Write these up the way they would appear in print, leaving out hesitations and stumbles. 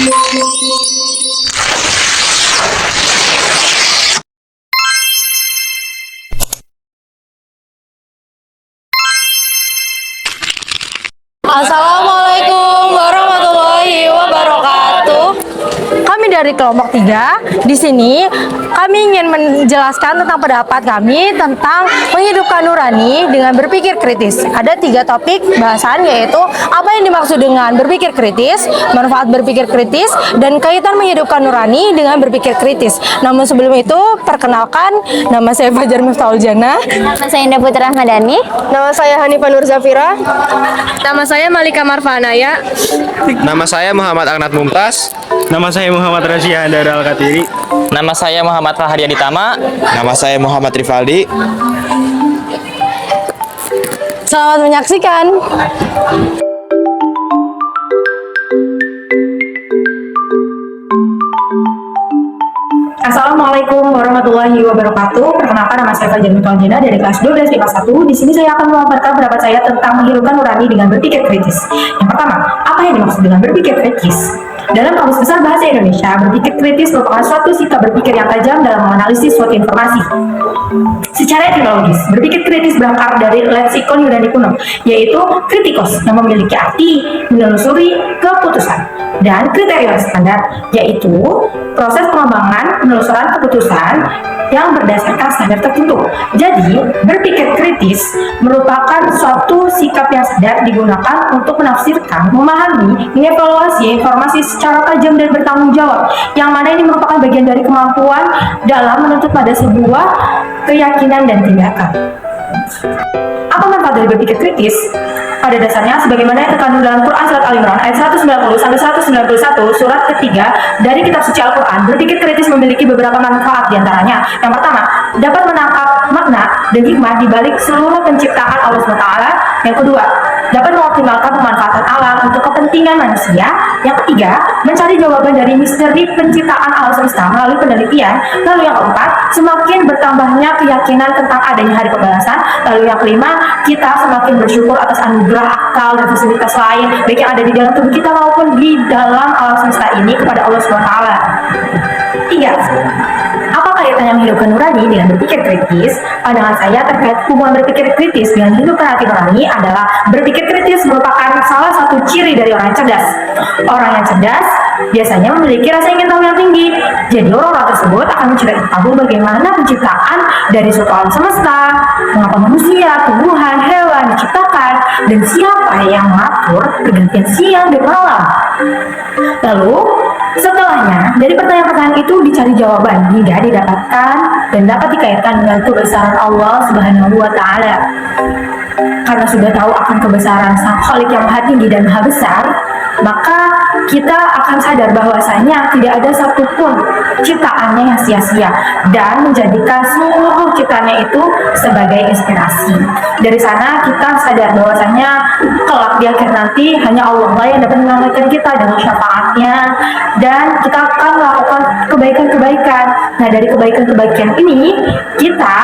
Assalamualaikum warahmatullahi wabarakatuh. Kami dari kelompok 3 di sini kami ingin menjelaskan tentang pendapat kami tentang menghidupkan nurani dengan berpikir kritis. Ada 3 topik bahasan, yaitu apa yang dimaksud dengan berpikir kritis, manfaat berpikir kritis, dan kaitan menghidupkan nurani dengan berpikir kritis. Namun sebelum itu, perkenalkan, nama saya Fajar Miftahul Jannah. Nama saya Indah Putra Ahmadani. Nama saya Hanifah Nur Zafira. Nama saya Malika Marfanaya. Nama saya Muhammad Agnat Mumtaz. Nama saya Muhammad Rasya Andara Al-Katiri. Nama saya Muhammad Faharyadi Tama. Nama saya Muhammad Rifaldi. Selamat menyaksikan. Assalamualaikum warahmatullahi wabarakatuh. Perkenalkan, nama saya Fajar Miftahul Jannah dari kelas 12 IPA 1. Di sini saya akan memaparkan pendapat saya tentang menghidupkan nurani dengan berpikir kritis. Yang pertama, apa yang dimaksud dengan berpikir kritis? Dalam Kamus Besar Bahasa Indonesia, berpikir kritis merupakan suatu sikap berpikir yang tajam dalam menganalisis suatu informasi. Secara etimologis, berpikir kritis berangkat dari leksikon Yunani kuno, yaitu kritikos, yang memiliki arti menelusuri keputusan, dan kriteria standar, yaitu proses pengembangan penelusuran keputusan yang berdasarkan standar tertentu. Jadi, berpikir kritis merupakan suatu sikap yang sadar digunakan untuk menafsirkan, memahami, mengevaluasi informasi secara tajam dan bertanggung jawab, yang mana ini merupakan bagian dari kemampuan dalam menuntut pada sebuah keyakinan dan tindakan. Apa manfaat dari berpikir kritis? Pada dasarnya, sebagaimana yang terkandung dalam Quran Surat Al-Imran ayat 190-191 surat ketiga dari kitab suci Al-Quran, berpikir kritis memiliki beberapa manfaat diantaranya. Yang pertama, dapat menangkap makna dan hikmah di balik seluruh penciptaan Allah SWT. Yang kedua, dapat mengoptimalkan pemanfaatan alam untuk kepentingan manusia. Yang ketiga, mencari jawaban dari misteri penciptaan alam semesta melalui penelitian. Lalu yang keempat, semakin bertambahnya keyakinan tentang adanya hari pembalasan. Lalu yang kelima, kita semakin bersyukur atas anugerah akal dan fasilitas lain, baik yang ada di dalam tubuh kita maupun di dalam alam semesta ini, kepada Allah SWT. 3. Apa kaitan yang menghidupkan nurani dengan berpikir kritis? Pandangan saya terkait hubungan berpikir kritis dengan menghidupkan hati nurani adalah berpikir kritis merupakan salah satu ciri dari orang cerdas. Orang yang cerdas biasanya memiliki rasa ingin tahu yang tinggi. Jadi orang-orang tersebut akan mencari tahu bagaimana penciptaan dari suatu alam semesta, mengapa manusia, tumbuhan, hewan diciptakan, dan siapa yang mengatur pergantian siang dan malam. Lalu setelahnya, dari pertanyaan-pertanyaan itu dicari jawaban hingga didapatkan dan dapat dikaitkan dengan kebesaran Allah Subhanahu wa Ta'ala. Karena sudah tahu akan kebesaran Sang Khalik yang Maha Tinggi dan Maha Besar, maka kita akan sadar bahwasanya tidak ada satupun ciptaannya yang sia-sia dan menjadikan seluruh ciptaannya itu sebagai inspirasi. Dari sana kita sadar bahwasanya kelak di akhir nanti hanya Allah lah yang dapat menyelamatkan kita dengan syafaatnya, dan kita akan melakukan kebaikan-kebaikan. Nah, dari kebaikan-kebaikan ini kita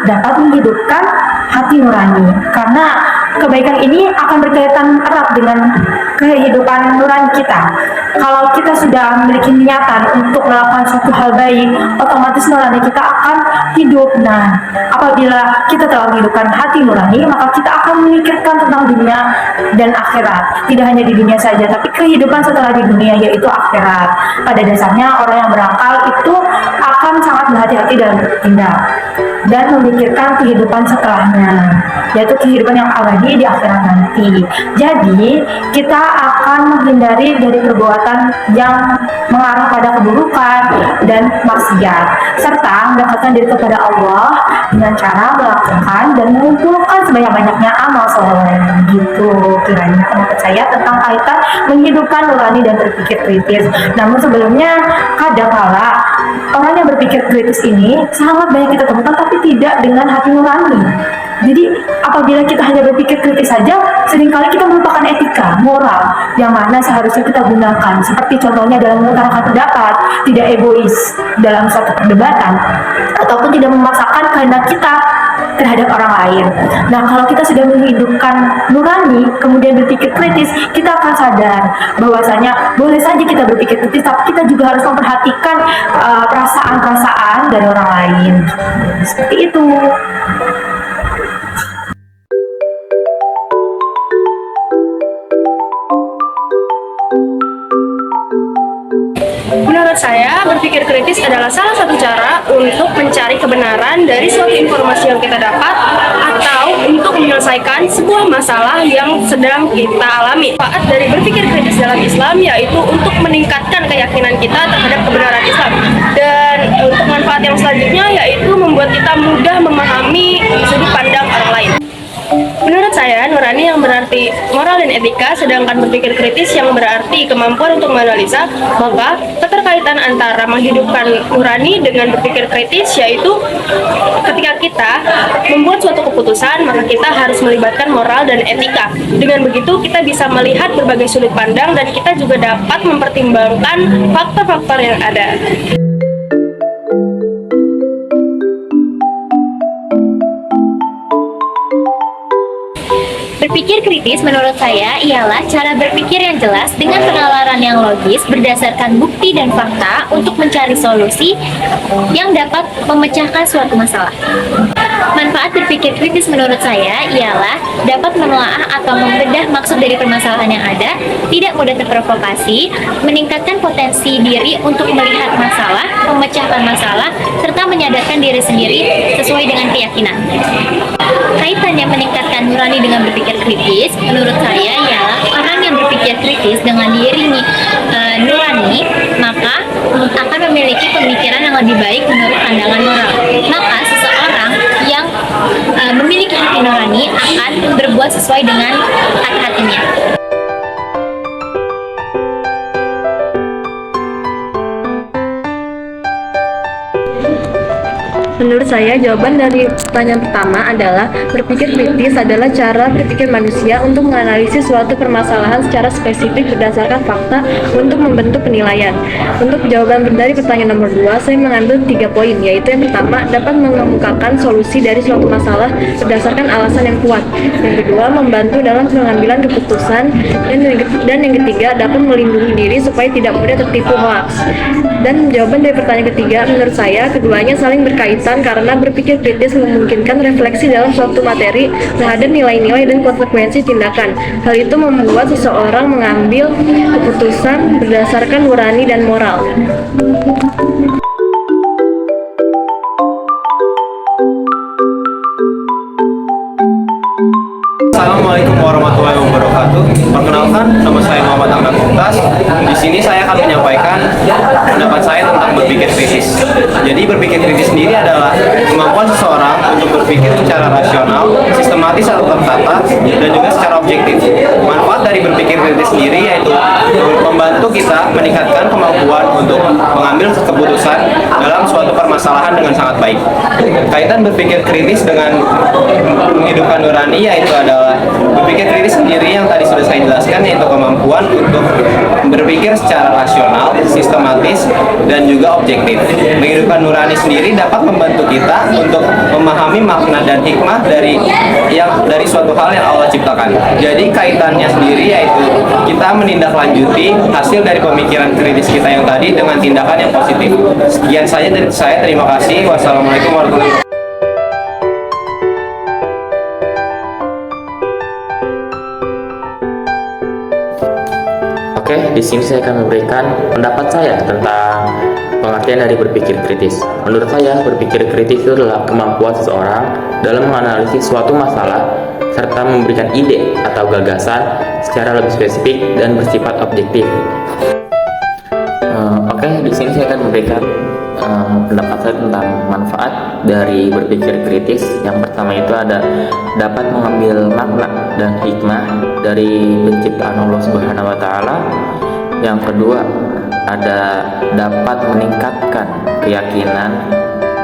dapat menghidupkan hati nurani, karena kebaikan ini akan berkaitan erat dengan kehidupan nurani kita. Kalau kita sudah memiliki niatan untuk melakukan suatu hal baik, otomatis nurani kita akan hidup. Nah, apabila kita telah menghidupkan hati nurani, maka kita akan memikirkan tentang dunia dan akhirat. Tidak hanya di dunia saja, tapi kehidupan setelah di dunia, yaitu akhirat. Pada dasarnya orang yang berakal itu akan sangat berhati-hati dalam bertindak dan memikirkan kehidupan setelahnya, yaitu kehidupan yang abadi di akhirat nanti. Jadi kita akan menghindari dari perbuatan yang mengarah pada keburukan dan maksiat, serta mendekatkan diri kepada Allah dengan cara melakukan dan mengumpulkan sebanyak-banyaknya amal soleh. Gitu kiranya pendapat saya tentang kaitan menghidupkan nurani dan berpikir kritis. Namun sebelumnya, kadangkala orang yang berpikir kritis ini sangat banyak kita temukan, tapi tidak dengan hati nurani. Jadi apabila kita hanya berpikir kritis saja, seringkali kita melupakan etika, moral yang mana seharusnya kita gunakan. Seperti contohnya dalam mengutarakan pendapat, tidak egois dalam suatu perdebatan, ataupun tidak memaksakan kehendak kita terhadap orang lain. Nah, kalau kita sudah menghidupkan nurani, kemudian berpikir kritis, kita akan sadar bahwasanya boleh saja kita berpikir kritis, tapi kita juga harus memperhatikan perasaan-perasaan dari orang lain. Seperti itu. Menurut saya, berpikir kritis adalah salah satu cara untuk mencari kebenaran dari suatu informasi yang kita dapat atau untuk menyelesaikan sebuah masalah yang sedang kita alami. Manfaat dari berpikir kritis dalam Islam yaitu untuk meningkatkan keyakinan kita terhadap kebenaran Islam. Dan untuk manfaat yang selanjutnya yaitu membuat kita mudah memahami sudut pandang orang lain. Menurut saya, nurani yang berarti moral dan etika, sedangkan berpikir kritis yang berarti kemampuan untuk menganalisa. Maka, keterkaitan antara menghidupkan nurani dengan berpikir kritis yaitu ketika kita membuat suatu keputusan, maka kita harus melibatkan moral dan etika. Dengan begitu, kita bisa melihat berbagai sudut pandang dan kita juga dapat mempertimbangkan faktor-faktor yang ada. Berpikir kritis menurut saya ialah cara berpikir yang jelas dengan penalaran yang logis berdasarkan bukti dan fakta untuk mencari solusi yang dapat memecahkan suatu masalah. Manfaat berpikir kritis menurut saya ialah dapat menelaah atau membedah maksud dari permasalahan yang ada, tidak mudah terprovokasi, meningkatkan potensi diri untuk melihat masalah, memecahkan masalah, serta menyadarkan diri sendiri sesuai dengan keyakinan. Kaitannya meningkatkan nurani dengan berpikir kritis, menurut saya ialah orang yang berpikir kritis dengan diiringi nurani, maka akan memiliki pemikiran yang lebih baik menurut pandangan moral. Maka seseorang yang memiliki hati nurani akan berbuat sesuai dengan hati-hatinya. Menurut saya, jawaban dari pertanyaan pertama adalah berpikir kritis adalah cara berpikir manusia untuk menganalisis suatu permasalahan secara spesifik berdasarkan fakta untuk membentuk penilaian. Untuk jawaban dari pertanyaan nomor 2, saya mengambil 3 poin, yaitu yang pertama, dapat mengemukakan solusi dari suatu masalah berdasarkan alasan yang kuat. Yang kedua, membantu dalam pengambilan keputusan. Dan yang ketiga, dapat melindungi diri supaya tidak mudah tertipu hoaks. Dan jawaban dari pertanyaan ketiga, menurut saya, keduanya saling berkaitan karena berpikir kritis memungkinkan refleksi dalam suatu materi terhadap nilai-nilai dan konsekuensi tindakan. Hal itu membuat seseorang mengambil keputusan berdasarkan nurani dan moral. Assalamualaikum warahmatullahi wabarakatuh. Perkenalkan, nama saya Muhammad Ahmad Mumtaz. Di sini saya akan menyampaikan pendapat saya tentang berpikir kritis. Jadi berpikir kritis sendiri adalah kemampuan seseorang untuk berpikir secara rasional, sistematis atau tertata, dan juga secara objektif. Manfaat dari berpikir kritis sendiri yaitu membantu kita meningkatkan kemampuan untuk mengambil keputusan dalam suatu permasalahan dengan sangat baik. Kaitan berpikir kritis dengan menghidupkan nurani yaitu adalah berpikir kritis sendiri yang tadi sudah saya jelaskan, yaitu kemampuan untuk berpikir secara rasional, sistematis, dan juga objektif. Menghidupkan nurani sendiri dapat membantu kita untuk memahami makna dan hikmah dari suatu hal yang Allah ciptakan. Jadi kaitannya sendiri yaitu kita menindaklanjuti hasil dari pemikiran kritis kita yang tadi dengan tindakan yang positif. Sekian saja dari saya. Terima kasih. Wassalamualaikum warahmatullahi wabarakatuh. Oke, di sini saya akan memberikan pendapat saya tentang pengertian dari berpikir kritis. Menurut saya, berpikir kritis itu adalah kemampuan seseorang dalam menganalisis suatu masalah serta memberikan ide atau gagasan secara lebih spesifik dan bersifat objektif. Oke, di sini saya akan memberikan pendapat saya tentang manfaat dari berpikir kritis. Yang pertama itu ada dapat mengambil makna dan hikmah dari penciptaan Allah Subhanahu wa taala. Yang kedua ada dapat meningkatkan keyakinan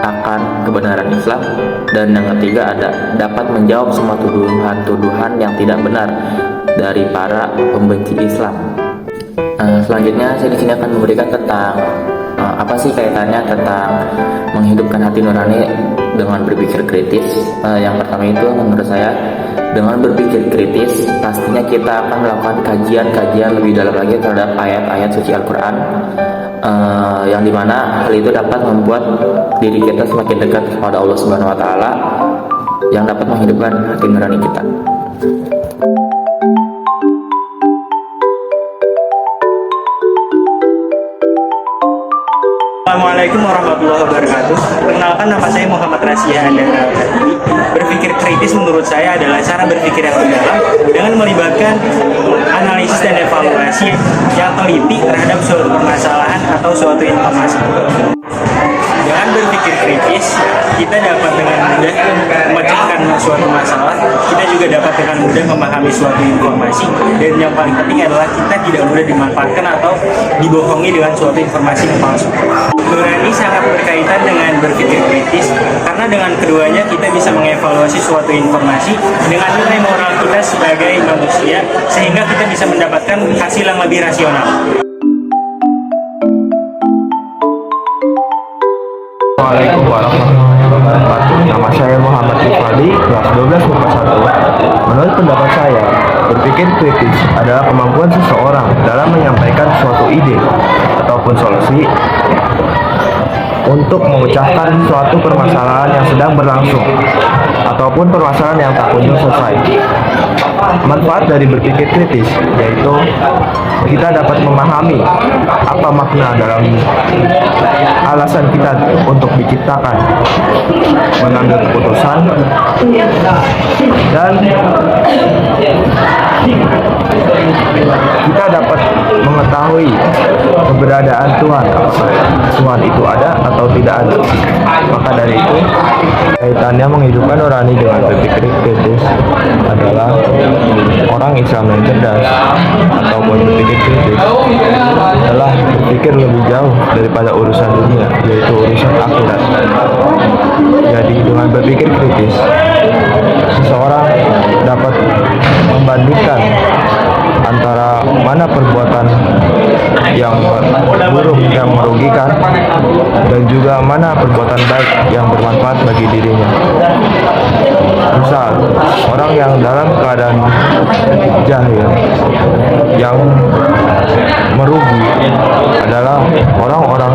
akan kebenaran Islam. Dan yang ketiga ada dapat menjawab semua tuduhan-tuduhan yang tidak benar dari para pembenci Islam. Selanjutnya saya di sini akan memberikan tentang apa sih kaitannya tentang menghidupkan hati nurani dengan berpikir kritis. Yang pertama itu menurut saya, dengan berpikir kritis pastinya kita akan melakukan kajian lebih dalam lagi terhadap ayat-ayat suci Al-Quran, yang dimana hal itu dapat membuat diri kita semakin dekat kepada Allah Subhanahu Wa Taala, yang dapat menghidupkan hati nurani kita. Assalamualaikum warahmatullahi wabarakatuh. Perkenalkan, nama saya Muhammad Rasya Andara Al-Katiri. Berpikir kritis menurut saya adalah cara berpikir yang mendalam dengan melibatkan analisis dan evaluasi yang teliti terhadap suatu permasalahan atau suatu informasi. Dengan berpikir kritis, kita dapat dengan mudah memecahkan suatu masalah, kita juga dapat dengan mudah memahami suatu informasi, dan yang paling penting adalah kita tidak mudah dimanfaatkan atau dibohongi dengan suatu informasi yang palsu. Nurani sangat berkaitan dengan berpikir kritis, karena dengan keduanya kita bisa mengevaluasi suatu informasi dengan nilai moral kita sebagai manusia, sehingga kita bisa mendapatkan hasil yang lebih rasional. Assalamualaikum warahmatullahi wabarakatuh. Nama saya Muhammad Ifadi, kelas 12 MIPA 1. Menurut pendapat saya, berpikir kritis adalah kemampuan seseorang dalam menyampaikan suatu ide ataupun solusi untuk memecahkan suatu permasalahan yang sedang berlangsung ataupun permasalahan yang tak kunjung selesai. Manfaat dari berpikir kritis yaitu kita dapat memahami apa makna dalam alasan kita untuk diciptakan, mengambil keputusan, dan kita dapat mengetahui keberadaan Tuhan, apakah Tuhan itu ada atau tidak ada. Maka dari itu, kaitannya menghidupkan nurani dengan berpikir kritis adalah orang Islam yang cerdas ataupun berpikir kritis adalah berpikir lebih jauh daripada urusan dunia, yaitu urusan akhirat. Jadi dengan berpikir kritis, seseorang dapat membandingkan antara mana perbuatan yang buruk yang merugikan dan juga mana perbuatan baik yang bermanfaat bagi dirinya. Misal, orang yang dalam keadaan jahil yang merugi adalah orang-orang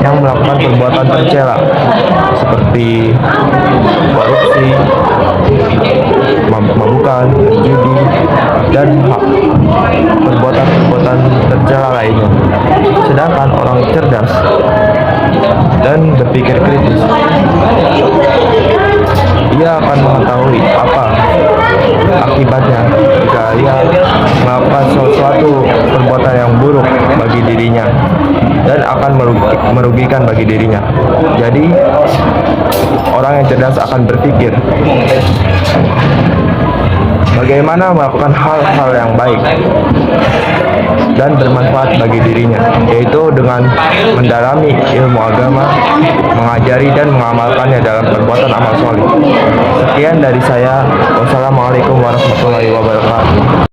yang melakukan perbuatan tercela seperti korupsi, mabukan, judi, dan perbuatan-perbuatan tercela lainnya. Sedangkan orang cerdas dan berpikir kritis, ia akan mengetahui apa akibatnya jika ia melakukan sesuatu perbuatan yang buruk bagi dirinya dan akan merugikan bagi dirinya. Jadi orang yang cerdas akan berpikir bagaimana melakukan hal-hal yang baik dan bermanfaat bagi dirinya, yaitu dengan mendalami ilmu agama, mengajari dan mengamalkannya dalam perbuatan amal soleh. Sekian dari saya. Wassalamualaikum warahmatullahi wabarakatuh.